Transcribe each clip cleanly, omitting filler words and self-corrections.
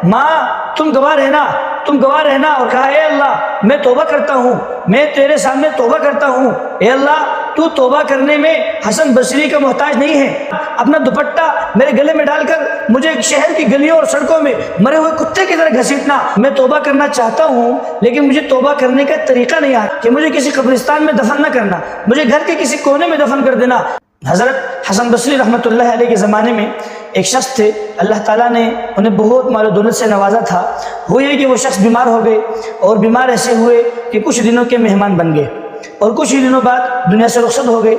ماں تم گواہ رہنا، تم گواہ رہنا، اور کہا اے اللہ میں توبہ کرتا ہوں، میں تیرے سامنے توبہ کرتا ہوں، اے اللہ تو توبہ کرنے میں حسن بصری کا محتاج نہیں ہے۔ اپنا دوپٹہ میرے گلے میں ڈال کر مجھے شہر کی گلیوں اور سڑکوں میں مرے ہوئے کتے کی طرح گھسیٹنا، میں توبہ کرنا چاہتا ہوں لیکن مجھے توبہ کرنے کا طریقہ نہیں آتا کہ مجھے کسی قبرستان میں دفن نہ کرنا، مجھے گھر کے کسی کونے میں دفن کر دینا۔ حضرت حسن بصری رحمۃ اللہ علیہ کے زمانے میں ایک شخص تھے، اللہ تعالیٰ نے انہیں بہت مال و دولت سے نوازا تھا۔ وہ یہ کہ وہ شخص بیمار ہو گئے، اور بیمار ایسے ہوئے کہ کچھ دنوں کے مہمان بن گئے، اور کچھ ہی دنوں بعد دنیا سے رخصت ہو گئے،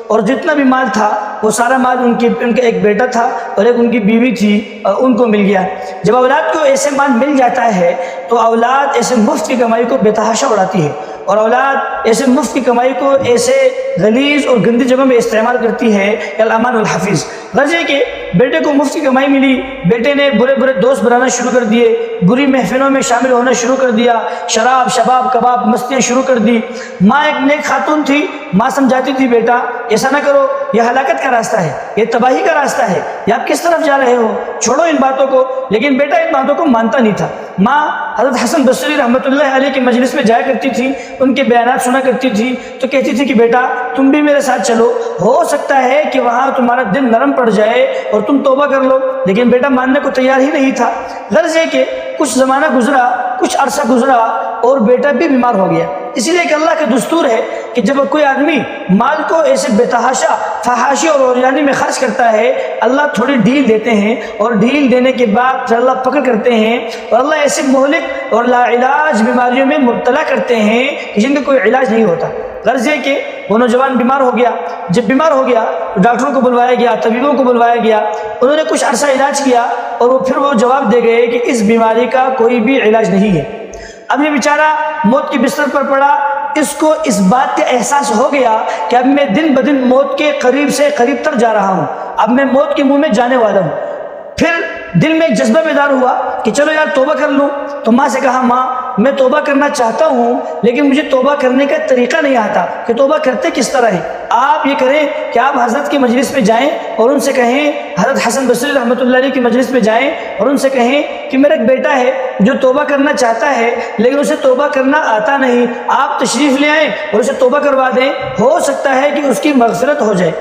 اور جتنا بھی مال تھا وہ سارا مال ان کا ایک بیٹا تھا اور ایک ان کی بیوی تھی، ان کو مل گیا۔ جب اولاد کو ایسے مال مل جاتا ہے تو اولاد ایسے مفت کی کمائی کو بے تحاشا اڑاتی ہے، اور اولاد ایسے مفت کی کمائی کو ایسے غلیظ اور گندی جگہ میں استعمال کرتی ہے کہ الامان الحفیظ۔ غرض یہ کہ بیٹے کو مفت کی کمائی ملی، بیٹے نے برے برے دوست بنانا شروع کر دیے، بری محفلوں میں شامل ہونا شروع کر دیا، شراب شباب کباب مستیاں شروع کر دی۔ ماں ایک نیک خاتون تھی، ماں سمجھاتی تھی بیٹا ایسا نہ کرو، یہ ہلاکت کا راستہ ہے، یہ تباہی کا راستہ ہے، یہ آپ کس طرف جا رہے ہو، چھوڑو ان باتوں کو۔ لیکن بیٹا ان باتوں کو مانتا نہیں تھا۔ ماں حضرت حسن بصری رحمۃ اللہ علیہ کی مجلس میں جایا کرتی تھی، ان کے بیانات سنا کرتی تھی، تو کہتی تھی کہ بیٹا تم بھی میرے ساتھ چلو، ہو سکتا ہے کہ وہاں تمہارا دل نرم پڑ جائے اور تم توبہ کر لو۔ لیکن بیٹا ماننے کو تیار ہی نہیں تھا۔ غرض یہ کہ کچھ زمانہ گزرا، کچھ عرصہ گزرا، اور بیٹا بھی بیمار ہو گیا۔ اسی لیے کہ اللہ کا دستور ہے کہ جب کوئی آدمی مال کو ایسے بے تحاشا فحاشی اور اوریانی میں خرچ کرتا ہے، اللہ تھوڑی ڈھیل دیتے ہیں، اور ڈھیل دینے کے بعد پھر اللہ پکڑ کرتے ہیں، اور اللہ ایسے مہلک اور لا علاج بیماریوں میں مبتلا کرتے ہیں کہ جن کا کوئی علاج نہیں ہوتا۔ غرض یہ کہ وہ نوجوان بیمار ہو گیا۔ جب بیمار ہو گیا تو ڈاکٹروں کو بلوایا گیا، طبیبوں کو بلوایا گیا، انہوں نے کچھ عرصہ علاج کیا، اور پھر وہ جواب دے گئے کہ اس بیماری کا کوئی بھی علاج نہیں ہے۔ اب یہ بیچارہ موت کے بستر پر پڑا، اس کو اس بات کا احساس ہو گیا کہ اب میں دن بدن موت کے قریب سے قریب تر جا رہا ہوں، اب میں موت کے منہ میں جانے والا ہوں۔ پھر دل میں ایک جذبہ بیدار ہوا کہ چلو یار توبہ کر لوں۔ تو ماں سے کہا ماں میں توبہ کرنا چاہتا ہوں لیکن مجھے توبہ کرنے کا طریقہ نہیں آتا کہ توبہ کرتے کس طرح ہے۔ آپ یہ کریں کہ آپ حضرت کی مجلس میں جائیں اور ان سے کہیں، حضرت حسن بصری رحمۃ اللہ علیہ کی مجلس میں جائیں اور ان سے کہیں کہ میرا ایک بیٹا ہے جو توبہ کرنا چاہتا ہے لیکن اسے توبہ کرنا آتا نہیں، آپ تشریف لے آئیں اور اسے توبہ کروا دیں، ہو سکتا ہے کہ اس کی مغفرت ہو جائے۔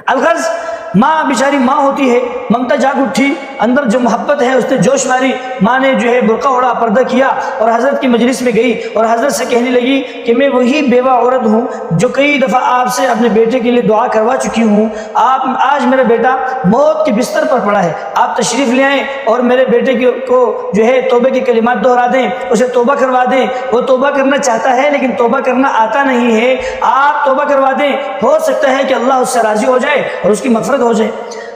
الغرض ماں بیچاری ماں ہوتی ہے، ممتا جاگ اٹھی، اندر جو محبت ہے اس نے جوش ماری، ماں نے جو ہے برقع اوڑھا، پردہ کیا، اور حضرت کی مجلس میں گئی اور حضرت سے کہنے لگی کہ میں وہی بیوہ عورت ہوں جو کئی دفعہ آپ سے اپنے بیٹے کے لیے دعا کروا چکی ہوں، آپ آج میرا بیٹا موت کے بستر پر پڑا ہے، آپ تشریف لے آئیں اور میرے بیٹے کو جو ہے توبہ کے کلمات دہرا دیں، اسے توبہ کروا دیں، وہ توبہ کرنا چاہتا ہے لیکن توبہ کرنا آتا نہیں ہے، آپ توبہ کروا دیں، ہو سکتا ہے کہ اللہ اس سے راضی ہو جائے اور اس کی مغفرت ہو جائے۔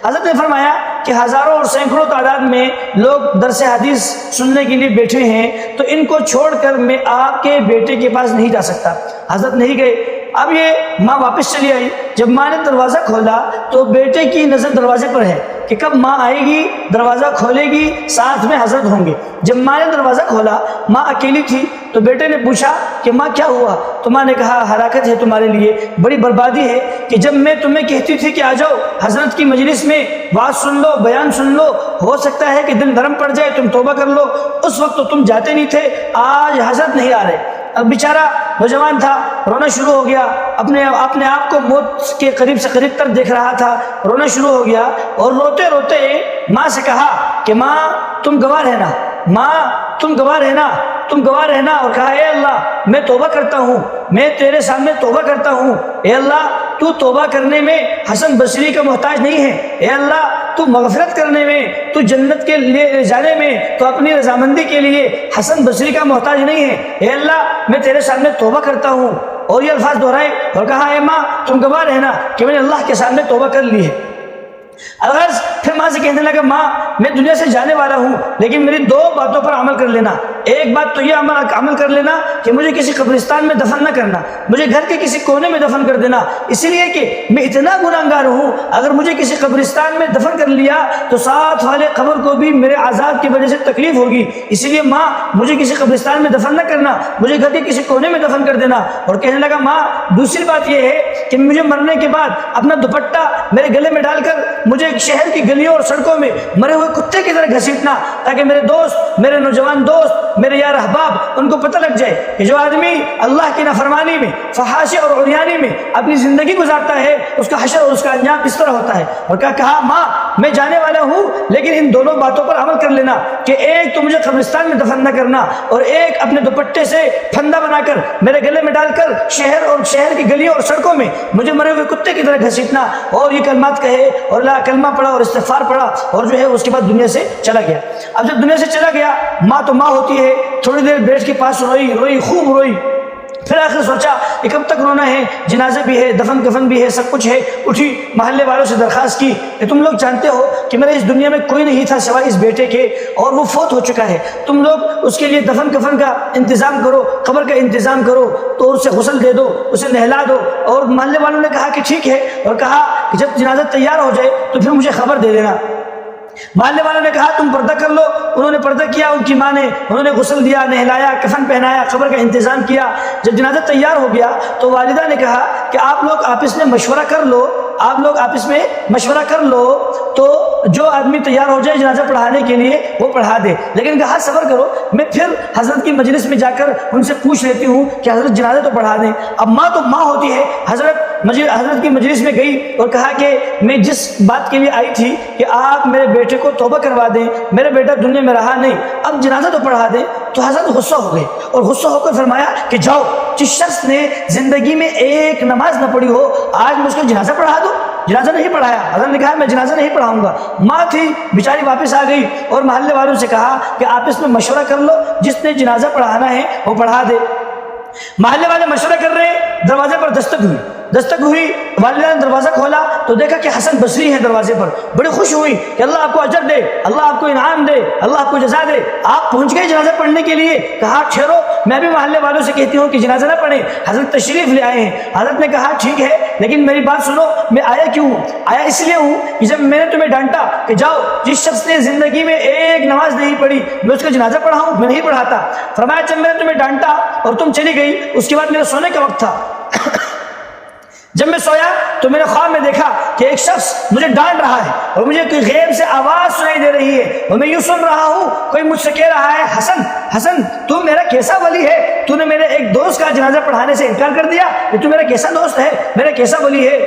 حضرت نے فرمایا کہ ہزاروں اور سینکڑوں تعداد میں لوگ درس حدیث سننے کے لیے بیٹھے ہیں، تو ان کو چھوڑ کر میں آپ کے بیٹے کے پاس نہیں جا سکتا۔ حضرت نہیں گئے۔ اب یہ ماں واپس چلی آئی، جب ماں نے دروازہ کھولا تو بیٹے کی نظر دروازے پر ہے کہ کب ماں آئے گی، دروازہ کھولے گی، ساتھ میں حضرت ہوں گے۔ جب ماں نے دروازہ کھولا، ماں اکیلی تھی، تو بیٹے نے پوچھا کہ ماں کیا ہوا؟ تو ماں نے کہا ہلاکت ہے تمہارے لیے، بڑی بربادی ہے کہ جب میں تمہیں کہتی تھی کہ آ جاؤ حضرت کی مجلس میں بات سن لو، بیان سن لو، ہو سکتا ہے کہ دل نرم پڑ جائے، تم توبہ کر لو، اس وقت تو تم جاتے نہیں تھے، آج حضرت نہیں آ رہے۔ اب بیچارہ نوجوان تھا، رونا شروع ہو گیا، اپنے آپ کو موت کے قریب سے قریب تر دیکھ رہا تھا، رونا شروع ہو گیا، اور روتے روتے ماں سے کہا کہ ماں تم گواہ رہنا، ماں تم گواہ رہنا، تم گواہ رہنا، اور کہا اے اللہ میں توبہ کرتا ہوں، میں تیرے سامنے توبہ کرتا ہوں، اے اللہ تو توبہ کرنے میں حسن بصری کا محتاج نہیں ہے، اے اللہ تو مغفرت کرنے میں، تو جنت کے لیے جانے میں، تو اپنی رضامندی کے لیے حسن بصری کا محتاج نہیں ہے، اے اللہ میں تیرے سامنے توبہ کرتا ہوں۔ اور یہ الفاظ دہرائے اور کہا اے ماں تم گواہ رہنا کہ میں نے اللہ کے سامنے توبہ کر لی ہے۔ الغرض پھر ماں سے کہنے لگا ماں میں دنیا سے جانے والا ہوں لیکن میری دو باتوں پر عمل کر لینا، ایک بات تو یہ عمل کر لینا کہ مجھے کسی قبرستان میں دفن نہ کرنا، مجھے گھر کے کسی کونے میں دفن کر دینا، اسی لیے کہ میں اتنا گناہگار ہوں، اگر مجھے کسی قبرستان میں دفن کر لیا تو ساتھ والے قبر کو بھی میرے عذاب کی وجہ سے تکلیف ہوگی، اسی لیے ماں مجھے کسی قبرستان میں دفن نہ کرنا، مجھے گھر کے کسی کونے میں دفن کر دینا۔ اور کہنے لگا ماں دوسری بات یہ ہے کہ مجھے مرنے کے بعد اپنا دوپٹہ میرے گلے میں ڈال کر مجھے شہر کی گلیوں اور سڑکوں میں مرے ہوئے کتے کی طرح گھسیٹنا، تاکہ میرے دوست، میرے نوجوان دوست، میرے یار احباب، ان کو پتہ لگ جائے کہ جو آدمی اللہ کی نافرمانی میں، فحاشی اور عریانی میں اپنی زندگی گزارتا ہے، اس کا حشر اور اس کا انجام اس طرح ہوتا ہے۔ اور کہا ماں میں جانے والا ہوں، لیکن ان دونوں باتوں پر عمل کر لینا کہ ایک تو مجھے قبرستان میں دفن نہ کرنا، اور ایک اپنے دوپٹے سے پھندا بنا کر میرے گلے میں ڈال کر شہر کی گلیوں اور سڑکوں میں مجھے مرے ہوئے کتے کی طرح گھسیٹنا۔ اور یہ کلمات کہے اور کلمہ پڑھا اور استغفار پڑھا، اور جو ہے اس کے بعد دنیا سے چلا گیا۔ اب جب دنیا سے چلا گیا، ماں تو ماں ہوتی ہے، تھوڑی دیر بیٹھ کے پاس روئی خوب روئی، پھر آخر سوچا کہ کب تک رونا ہے، جنازہ بھی ہے، دفن کفن بھی ہے، سب کچھ ہے۔ اٹھی، محلے والوں سے درخواست کی کہ تم لوگ جانتے ہو کہ میرے اس دنیا میں کوئی نہیں تھا سوائے اس بیٹے کے، اور وہ فوت ہو چکا ہے، تم لوگ اس کے لیے دفن کفن کا انتظام کرو، قبر کا انتظام کرو، تو اسے غسل دے دو، اسے نہلا دو۔ اور محلے والوں نے کہا کہ ٹھیک ہے، اور کہا کہ جب جنازہ تیار ہو جائے تو پھر مجھے خبر دے دینا۔ محلے والوں نے کہا تم پردہ کر لو، انہوں نے پردہ کیا، ان کی ماں نے، انہوں نے غسل دیا، نہلایا، کفن پہنایا، قبر کا انتظام کیا۔ جب جنازہ تیار ہو گیا تو والدہ نے کہا کہ آپ لوگ آپس میں مشورہ کر لو، آپ لوگ آپس میں مشورہ کر لو، تو جو آدمی تیار ہو جائے جنازہ پڑھانے کے لیے وہ پڑھا دے۔ لیکن کہا صبر کرو، میں پھر حضرت کی مجلس میں جا کر ان سے پوچھ لیتی ہوں کہ حضرت جنازہ تو پڑھا دیں۔ اب ماں تو ماں ہوتی ہے، حضرت کی مجلس میں گئی اور کہا کہ میں جس بات کے لیے آئی تھی کہ آپ میرے بیٹے کو توبہ کروا دیں، میرا بیٹا دنیا میں رہا نہیں، اب جنازہ تو پڑھا دیں۔ تو حضرت غصہ ہو گئے اور غصہ ہو کر فرمایا کہ جاؤ، جس شخص نے زندگی میں ایک نماز نہ پڑھی ہو آج مجھ کو جنازہ پڑھا دو۔ جنازہ نہیں پڑھایا، حضرت نے کہا میں جنازہ نہیں پڑھاؤں گا۔ ماں تھی بیچاری واپس آ گئی اور محلے والوں سے کہا کہ آپس میں مشورہ کر لو، جس نے جنازہ پڑھانا ہے وہ پڑھا دے۔ محلے والے مشورہ کر رہے ہیں، دروازے پر دستک ہوئی، والدہ نے دروازہ کھولا تو دیکھا کہ حسن بصری ہے دروازے پر۔ بڑی خوش ہوئی کہ اللہ آپ کو اجر دے، اللہ آپ کو انعام دے، اللہ آپ کو جزا دے۔ آپ پہنچ گئے جنازہ پڑھنے کے لیے؟ کہا ٹھہرو، میں بھی محلے والوں سے کہتی ہوں کہ جنازہ نہ پڑھیں، حضرت تشریف لے آئے ہیں۔ حضرت نے کہا ٹھیک ہے، لیکن میری بات سنو، میں آیا کیوں ہوں؟ آیا اس لیے ہوں کہ جب میں نے تمہیں ڈانٹا کہ جاؤ، جس شخص نے زندگی میں ایک نماز نہیں پڑھی میں اس کا جنازہ پڑھاؤں، میں نہیں پڑھاتا۔ فرمایا جب میں نے تمہیں ڈانٹا اور تم چلی گئی، اس کے بعد میرے سونے کا وقت تھا، جب میں سویا تو میں نے خواب میں دیکھا کہ ایک شخص مجھے ڈانٹ رہا ہے اور مجھے کوئی غیب سے آواز سنائی دے رہی ہے، اور میں یوں سن رہا ہوں کوئی مجھ سے کہہ رہا ہے حسن تو میرا کیسا ولی ہے، تو نے میرے ایک دوست کا جنازہ پڑھانے سے انکار کر دیا، کہ تو میرا کیسا دوست ہے، میرا کیسا ولی ہے۔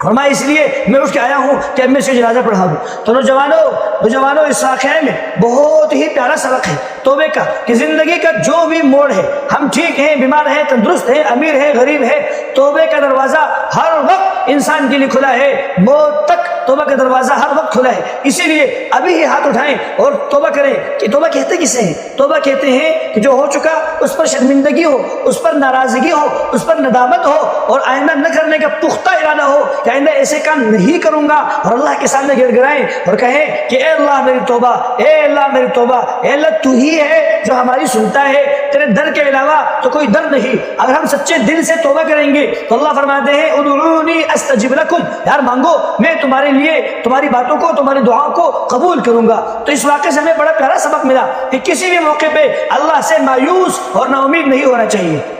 اور میں اس لیے میں اٹھ کے آیا ہوں کہ اب میں اسے جنازہ پڑھا دوں۔ تو نوجوانوں اس واقعے میں بہت ہی پیارا سبق ہے توبے کا، کہ زندگی کا جو بھی موڑ ہے، ہم ٹھیک ہیں، بیمار ہیں، تندرست ہیں، امیر ہیں، غریب ہیں، توبے کا دروازہ ہر وقت انسان کے لیے کھلا ہے، موت تک توبہ کا دروازہ ہر وقت کھلا ہے۔ اسی لیے ابھی ہی ہاتھ اٹھائیں اور توبہ کریں۔ کہ توبہ کہتے کسے ہیں؟ توبہ کہتے ہیں کہ جو ہو چکا اس پر شرمندگی ہو، اس پر ناراضگی ہو، اس پر ندامت ہو، اور آئندہ نہ کرنے کا پختہ ارادہ ہو کہ آئندہ ایسے کام نہیں کروں گا، اور اللہ کے سامنے گر گرائیں اور کہیں کہ اے اللہ میری توبہ، اے اللہ میری توبہ، اے اللہ تو ہی ہے جو ہماری سنتا ہے، تیرے در کے علاوہ تو کوئی در نہیں۔ اگر ہم سچے دل سے توبہ کریں گے تو اللہ فرماتے ہیں ادعونی استجب لکم، یار مانگو میں تمہارے لیے تمہاری باتوں کو، تمہاری دعاؤں کو قبول کروں گا۔ تو اس واقعے سے ہمیں بڑا پیارا سبق ملا کہ کسی بھی موقع پہ اللہ سے مایوس اور نا امید نہیں ہونا چاہیے۔